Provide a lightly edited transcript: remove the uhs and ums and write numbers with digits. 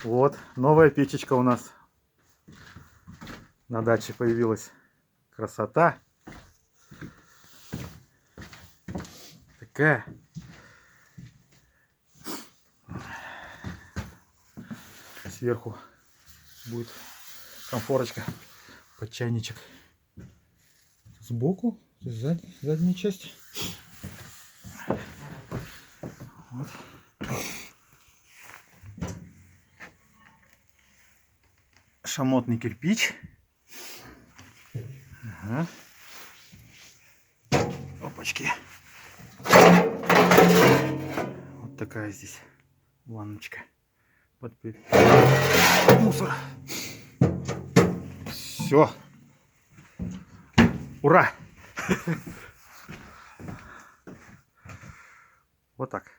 Вот, новая печечка у нас на даче появилась. Красота. Такая. Сверху будет конфорочка под чайничек. Сбоку, задняя часть. Вот. Шамотный кирпич. Ага. Опачки. Вот такая здесь ванночка. Под мусор. Все. Ура! Вот так.